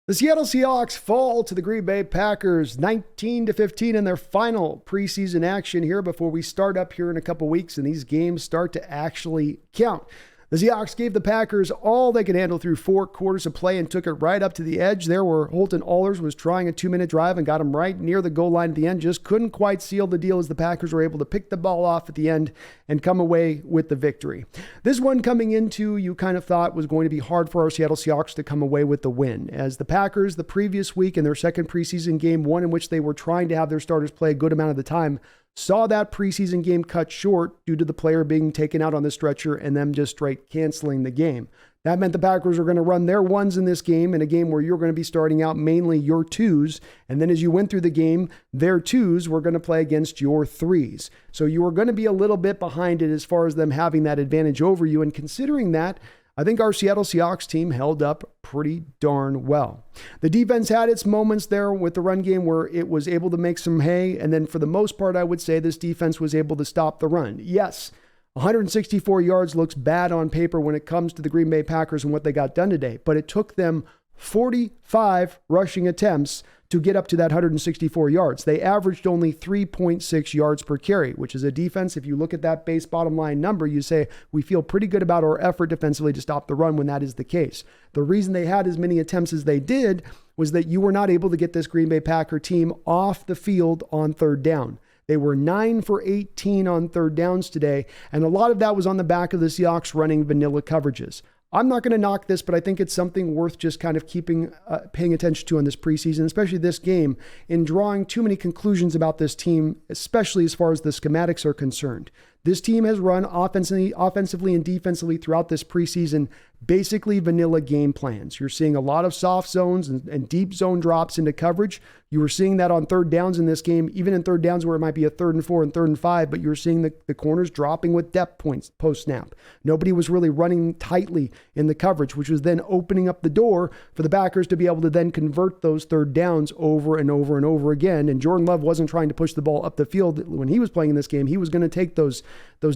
The Seattle Seahawks fall to the Green Bay Packers 19-15 in their final preseason action here before we start up here in a couple weeks and these games start to actually count. The Seahawks gave the Packers all they could handle through 4 quarters of play and took it right up to the edge there where Holton Ahlers was trying a 2-minute drive and got him right near the goal line at the end. Just couldn't quite seal the deal as the Packers were able to pick the ball off at the end and come away with the victory. This one coming into you kind of thought was going to be hard for our Seattle Seahawks to come away with the win, as the Packers the previous week in their second preseason game, one in which they were trying to have their starters play a good amount of the time, saw that preseason game cut short due to the player being taken out on the stretcher and them just straight canceling the game. That meant the Packers were going to run their ones in this game, in a game where you're going to be starting out mainly your twos. And then as you went through the game, their twos were going to play against your threes. So you were going to be a little bit behind it as far as them having that advantage over you. And considering that, I think our Seattle Seahawks team held up pretty darn well. The defense had its moments there with the run game where it was able to make some hay. And then for the most part, I would say this defense was able to stop the run. Yes, 164 yards looks bad on paper when it comes to the Green Bay Packers and what they got done today, but it took them 45 rushing attempts to get up to that 164 yards. They averaged only 3.6 yards per carry, which is a defense. If you look at that base bottom line number, you say, we feel pretty good about our effort defensively to stop the run when that is the case. The reason they had as many attempts as they did was that you were not able to get this Green Bay Packer team off the field on third down. They were 9 for 18 on third downs today, and a lot of that was on the back of the Seahawks running vanilla coverages. I'm not going to knock this, but I think it's something worth just kind of paying attention to in this preseason, especially this game, in drawing too many conclusions about this team, especially as far as the schematics are concerned. This team has run offensively and defensively throughout this preseason, basically vanilla game plans. You're seeing a lot of soft zones and deep zone drops into coverage. You were seeing that on third downs in this game, even in third downs where it might be a 3rd and 4 and 3rd and 5, but you're seeing the corners dropping with depth points post-snap. Nobody was really running tightly in the coverage, which was then opening up the door for the backers to be able to then convert those third downs over and over and over again. And Jordan Love wasn't trying to push the ball up the field when he was playing in this game. He was going to take those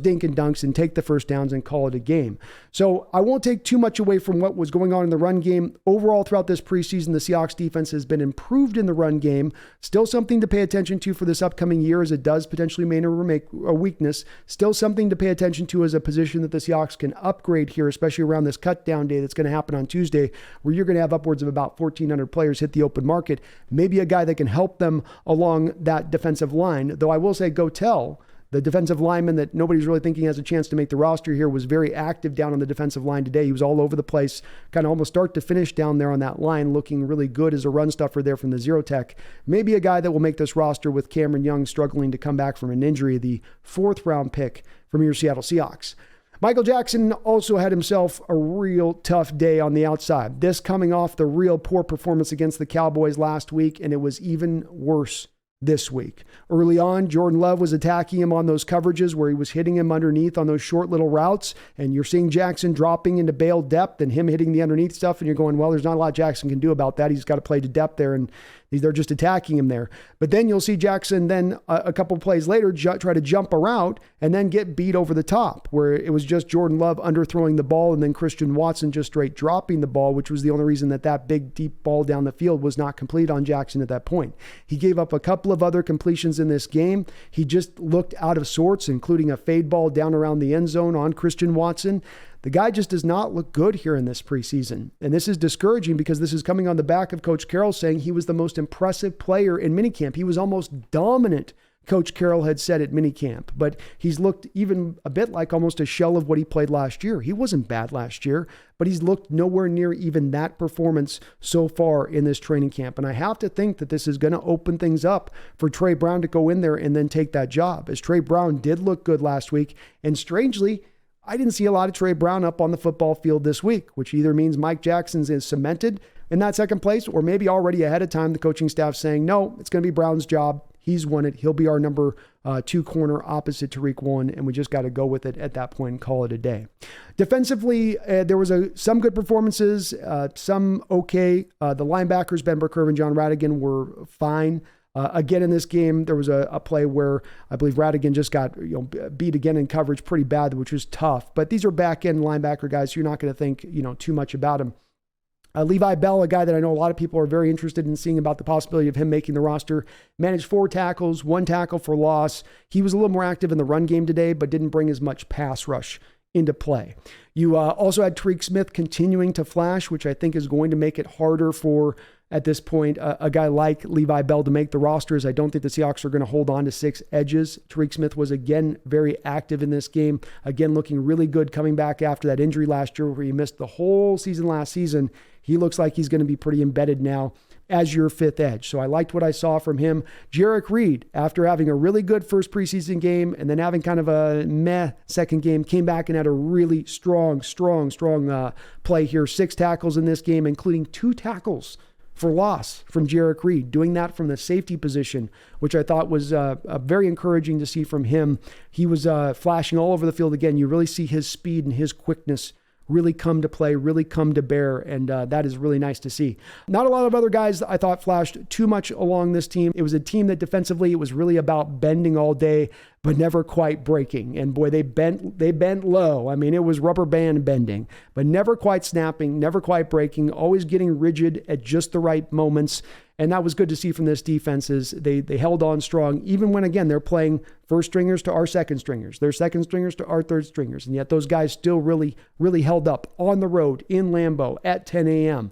dink and dunks and take the first downs and call it a game. So I won't take too much away from what was going on in the run game. Overall, throughout this preseason, the Seahawks defense has been improved in the run game. Still something to pay attention to for this upcoming year, as it does potentially make a weakness. Still something to pay attention to as a position that the Seahawks can upgrade here, especially around this cut down day that's going to happen on Tuesday, where you're going to have upwards of about 1,400 players hit the open market. Maybe a guy that can help them along that defensive line. Though I will say, go tell. The defensive lineman that nobody's really thinking has a chance to make the roster here was very active down on the defensive line today. He was all over the place, kind of almost start to finish down there on that line, looking really good as a run stuffer there from the zero tech. Maybe a guy that will make this roster with Cameron Young struggling to come back from an injury, the 4th round pick from your Seattle Seahawks. Michael Jackson also had himself a real tough day on the outside. This coming off the real poor performance against the Cowboys last week, and it was even worse this week. Early on, Jordan Love was attacking him on those coverages where he was hitting him underneath on those short little routes, and you're seeing Jackson dropping into bail depth and him hitting the underneath stuff, and you're going, well, there's not a lot Jackson can do about that. He's got to play to depth there, and they're just attacking him there. But then you'll see Jackson then a couple plays later try to jump a route and then get beat over the top, where it was just Jordan Love underthrowing the ball and then Christian Watson just straight dropping the ball, which was the only reason that big deep ball down the field was not complete on Jackson at that point. He gave up a couple of other completions in this game. He just looked out of sorts, including a fade ball down around the end zone on Christian Watson. The guy just does not look good here in this preseason. And this is discouraging because this is coming on the back of Coach Carroll saying he was the most impressive player in minicamp. He was almost dominant, Coach Carroll had said at minicamp, but he's looked even a bit like almost a shell of what he played last year. He wasn't bad last year, but he's looked nowhere near even that performance so far in this training camp. And I have to think that this is going to open things up for Trey Brown to go in there and then take that job, as Trey Brown did look good last week. And strangely, I didn't see a lot of Trey Brown up on the football field this week, which either means Mike Jackson's is cemented in that second place, or maybe already ahead of time the coaching staff saying, no, it's going to be Brown's job. He's won it. He'll be our number 2 corner opposite Tariq Woolen, and we just got to go with it at that point and call it a day. Defensively, there was some good performances, some okay. The linebackers, Ben Burkerve and John Radigan, were fine. Again, in this game, there was a play where I believe Radigan just got beat again in coverage pretty bad, which was tough. But these are back-end linebacker guys, so you're not going to think too much about them. Levi Bell, a guy that I know a lot of people are very interested in seeing about the possibility of him making the roster, managed 4 tackles, 1 tackle for loss. He was a little more active in the run game today, but didn't bring as much pass rush into play. You also had Tariq Smith continuing to flash, which I think is going to make it harder for, at this point, a guy like Levi Bell to make the rosters. I don't think the Seahawks are going to hold on to 6 edges. Tariq Smith was again very active in this game, again looking really good coming back after that injury last year where he missed the whole season last season. He looks like he's going to be pretty embedded now as your 5th edge. So I liked what I saw from him. Jarek Reed, after having a really good first preseason game and then having kind of a meh second game, came back and had a really strong play here. 6 tackles in this game, including 2 tackles for loss from Jarek Reed, doing that from the safety position, which I thought was very encouraging to see from him. He was flashing all over the field again. You really see his speed and his quickness really come to play, really come to bear, and that is really nice to see. Not a lot of other guys I thought flashed too much along this team. It was a team that defensively, it was really about bending all day, but never quite breaking. And boy, they bent low. I mean, it was rubber band bending, but never quite snapping, never quite breaking, always getting rigid at just the right moments. And that was good to see from this defense. They held on strong, even when, again, they're playing first stringers to our second stringers, their second stringers to our third stringers. And yet those guys still really held up on the road in Lambeau at 10 a.m.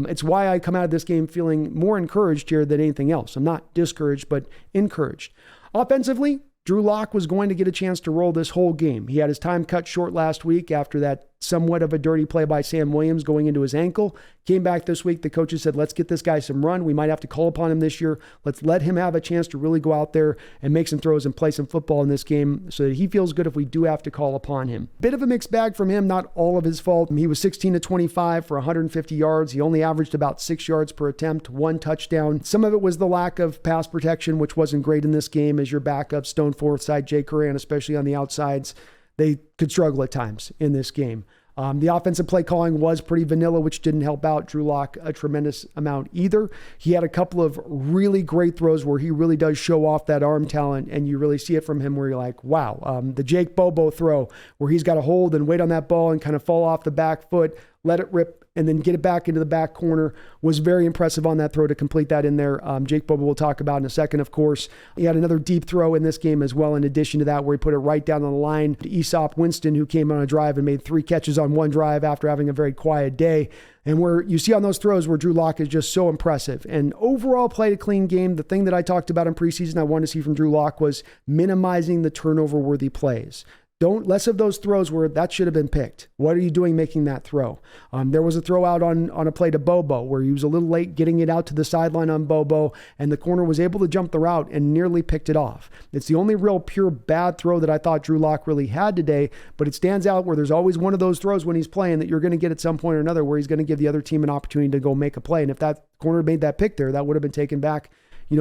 It's why I come out of this game feeling more encouraged here than anything else. I'm not discouraged, but encouraged. Offensively, Drew Lock was going to get a chance to roll this whole game. He had his time cut short last week after that somewhat of a dirty play by Sam Williams going into his ankle. Came back this week. The coaches said, let's get this guy some run. We might have to call upon him this year. Let's let him have a chance to really go out there and make some throws and play some football in this game so that he feels good if we do have to call upon him. Bit of a mixed bag from him, not all of his fault. He was 16 to 25 for 150 yards. He only averaged about 6 yards per attempt, 1 touchdown. Some of it was the lack of pass protection, which wasn't great in this game as your backup, Stone Forsythe, Jay Curran, especially on the outsides. They could struggle at times in this game. The offensive play calling was pretty vanilla, which didn't help out Drew Lock a tremendous amount either. He had a couple of really great throws where he really does show off that arm talent, and you really see it from him where you're like, wow. The Jake Bobo throw where he's got to hold and wait on that ball and kind of fall off the back foot, let it rip, and then get it back into the back corner was very impressive on that throw to complete that in there. Jake Bobo we'll talk about in a second, of course. He had another deep throw in this game as well, in addition to that, where he put it right down on the line to Aesop Winston, who came on a drive and made 3 catches on 1 drive after having a very quiet day. And where you see on those throws where Drew Lock is just so impressive. And overall played a clean game. The thing that I talked about in preseason I wanted to see from Drew Lock was minimizing the turnover-worthy plays. Less of those throws where that should have been picked. What are you doing making that throw? There was a throw out on a play to Bobo where he was a little late getting it out to the sideline on Bobo, and the corner was able to jump the route and nearly picked it off. It's the only real pure bad throw that I thought Drew Lock really had today, but it stands out where there's always one of those throws when he's playing that you're going to get at some point or another where he's going to give the other team an opportunity to go make a play. And if that corner made that pick there, that would have been taken back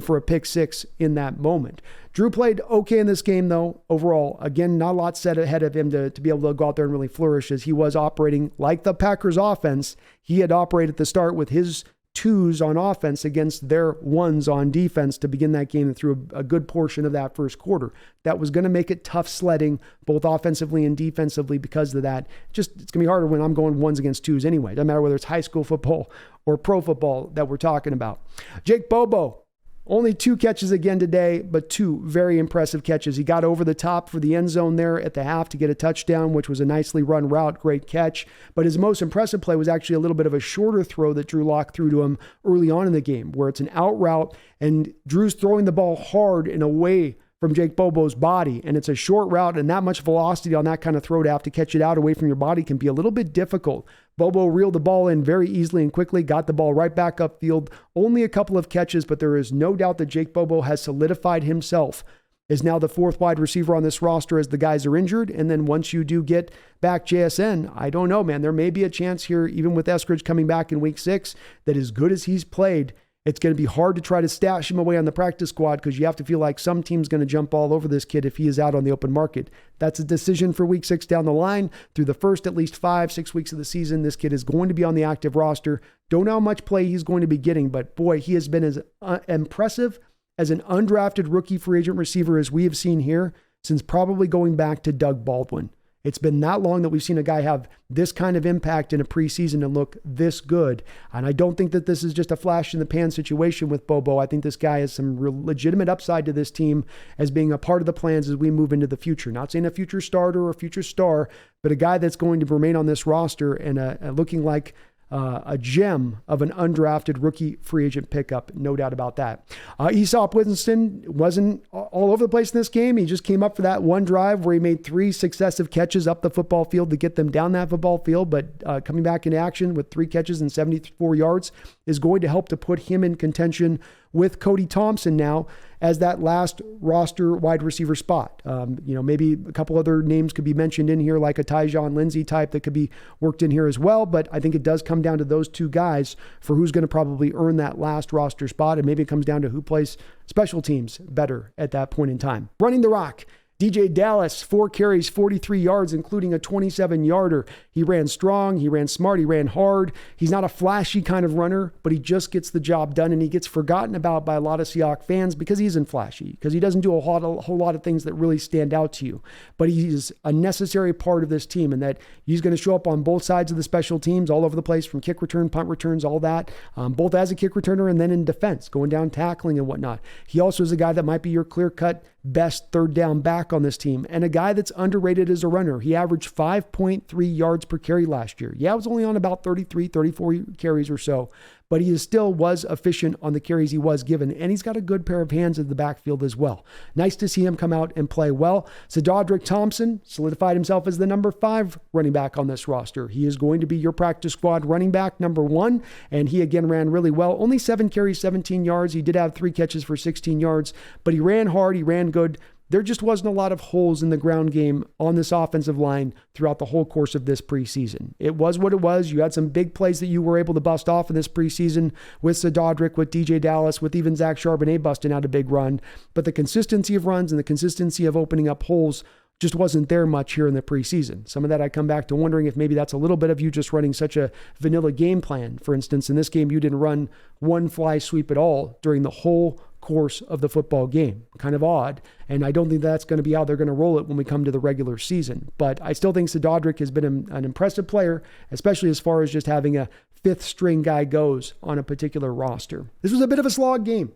for a pick 6 in that moment. Drew played okay in this game, though, overall. Again, not a lot set ahead of him to be able to go out there and really flourish as he was operating like the Packers offense. He had operated at the start with his 2s on offense against their 1s on defense to begin that game and through a good portion of that first quarter. That was going to make it tough sledding, both offensively and defensively because of that. It's going to be harder when I'm going 1s against 2s anyway. It doesn't matter whether it's high school football or pro football that we're talking about. Jake Bobo, only 2 catches again today, but 2 very impressive catches. He got over the top for the end zone there at the half to get a touchdown, which was a nicely run route, great catch. But his most impressive play was actually a little bit of a shorter throw that Drew Lock threw to him early on in the game, where it's an out route, and Drew's throwing the ball hard and away from Jake Bobo's body, and it's a short route, and that much velocity on that kind of throw to have to catch it out away from your body can be a little bit difficult. Bobo reeled the ball in very easily and quickly, got the ball right back upfield. Only a couple of catches, but there is no doubt that Jake Bobo has solidified himself as now the 4th wide receiver on this roster as the guys are injured. And then once you do get back JSN, I don't know, man. There may be a chance here, even with Eskridge coming back in week 6, that as good as he's played, it's going to be hard to try to stash him away on the practice squad because you have to feel like some team's going to jump all over this kid if he is out on the open market. That's a decision for week 6 down the line. Through the first at least 5-6 weeks of the season, this kid is going to be on the active roster. Don't know how much play he's going to be getting, but boy, he has been as impressive as an undrafted rookie free agent receiver as we have seen here since probably going back to Doug Baldwin. It's been that long that we've seen a guy have this kind of impact in a preseason and look this good. And I don't think that this is just a flash in the pan situation with Bobo. I think this guy has some real legitimate upside to this team as being a part of the plans as we move into the future. Not saying a future starter or a future star, but a guy that's going to remain on this roster and looking like a gem of an undrafted rookie free agent pickup, no doubt about that. Aesop Winston wasn't all over the place in this game. He just came up for that one drive where he made 3 successive catches up the football field to get them down that football field, but coming back in action with 3 catches and 74 yards is going to help to put him in contention with Cody Thompson now as that last roster wide receiver spot. Maybe a couple other names could be mentioned in here, like a Tyjon Lindsey type that could be worked in here as well. But I think it does come down to those 2 guys for who's going to probably earn that last roster spot. And maybe it comes down to who plays special teams better at that point in time. Running the rock. DJ Dallas, 4 carries, 43 yards, including a 27-yarder. He ran strong, he ran smart, he ran hard. He's not a flashy kind of runner, but he just gets the job done, and he gets forgotten about by a lot of Seahawks fans because he isn't flashy, because he doesn't do a whole lot of things that really stand out to you. But he's a necessary part of this team, and that he's going to show up on both sides of the special teams all over the place, from kick return, punt returns, all that, both as a kick returner and then in defense, going down tackling and whatnot. He also is a guy that might be your clear-cut best third down back on this team, and a guy that's underrated as a runner. He averaged 5.3 yards per carry last year. Yeah, it was only on about 33, 34 carries or so, but he still was efficient on the carries he was given, and he's got a good pair of hands in the backfield as well. Nice to see him come out and play well. Sadodrick Thompson solidified himself as the number 5 running back on this roster. He is going to be your practice squad running back number 1, and he again ran really well. Only 7 carries, 17 yards. He did have 3 catches for 16 yards, but he ran hard, he ran good. There just wasn't a lot of holes in the ground game on this offensive line throughout the whole course of this preseason. It was what it was. You had some big plays that you were able to bust off in this preseason with Sadodrick, with DJ Dallas, with even Zach Charbonnet busting out a big run. But the consistency of runs and the consistency of opening up holes just wasn't there much here in the preseason. Some of that I come back to wondering if maybe that's a little bit of you just running such a vanilla game plan. For instance, in this game, you didn't run one fly sweep at all during the whole course of the football game. Kind of odd. And I don't think that's going to be how they're going to roll it when we come to the regular season. But I still think Sadodrick has been an impressive player, especially as far as just having a 5th string guy goes on a particular roster. This was a bit of a slog game.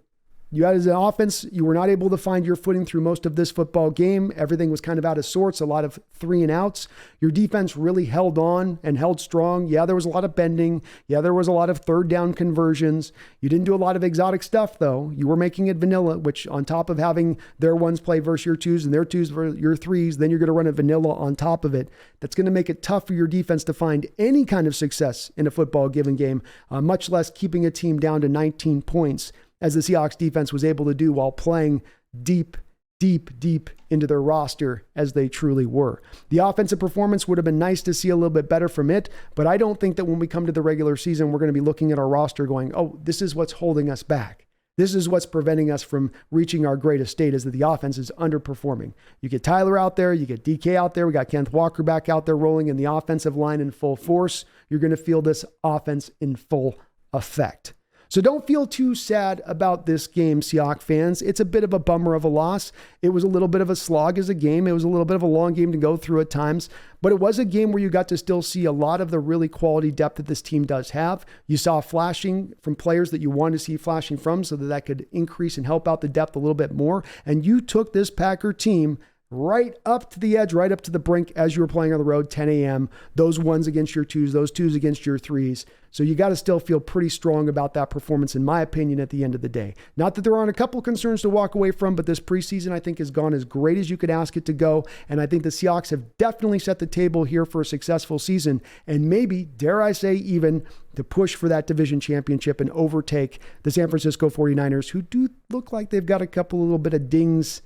You had as an offense, you were not able to find your footing through most of this football game. Everything was kind of out of sorts, a lot of 3 and outs. Your defense really held on and held strong. Yeah, there was a lot of bending. Yeah, there was a lot of third down conversions. You didn't do a lot of exotic stuff, though. You were making it vanilla, which on top of having their 1s play versus your 2s and their 2s versus your 3s, then you're going to run it vanilla on top of it. That's going to make it tough for your defense to find any kind of success in a football given game, much less keeping a team down to 19 points. As the Seahawks defense was able to do while playing deep into their roster as they truly were. The offensive performance would have been nice to see a little bit better from it, but I don't think that when we come to the regular season, we're going to be looking at our roster going, oh, this is what's holding us back. This is what's preventing us from reaching our greatest state, is that the offense is underperforming. You get Tyler out there, you get DK out there, we got Kenneth Walker back out there rolling in the offensive line in full force. You're going to feel this offense in full effect. So don't feel too sad about this game, Seahawks fans. It's a bit of a bummer of a loss. It was a little bit of a slog as a game. It was a little bit of a long game to go through at times, but it was a game where you got to still see a lot of the really quality depth that this team does have. You saw flashing from players that you wanted to see flashing from so that could increase and help out the depth a little bit more. And you took this Packer team right up to the edge, right up to the brink as you were playing on the road, 10 a.m., those 1s against your 2s, those 2s against your 3s. So you got to still feel pretty strong about that performance, in my opinion, at the end of the day. Not that there aren't a couple of concerns to walk away from, but this preseason, I think, has gone as great as you could ask it to go. And I think the Seahawks have definitely set the table here for a successful season, and maybe, dare I say, even to push for that division championship and overtake the San Francisco 49ers, who do look like they've got a couple little bit of dings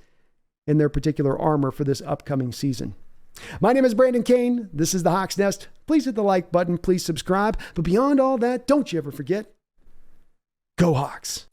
in their particular armor for this upcoming season. My name is Brandon Kane. This is the Hawks Nest. Please hit the like button. Please subscribe. But beyond all that, don't you ever forget, go Hawks.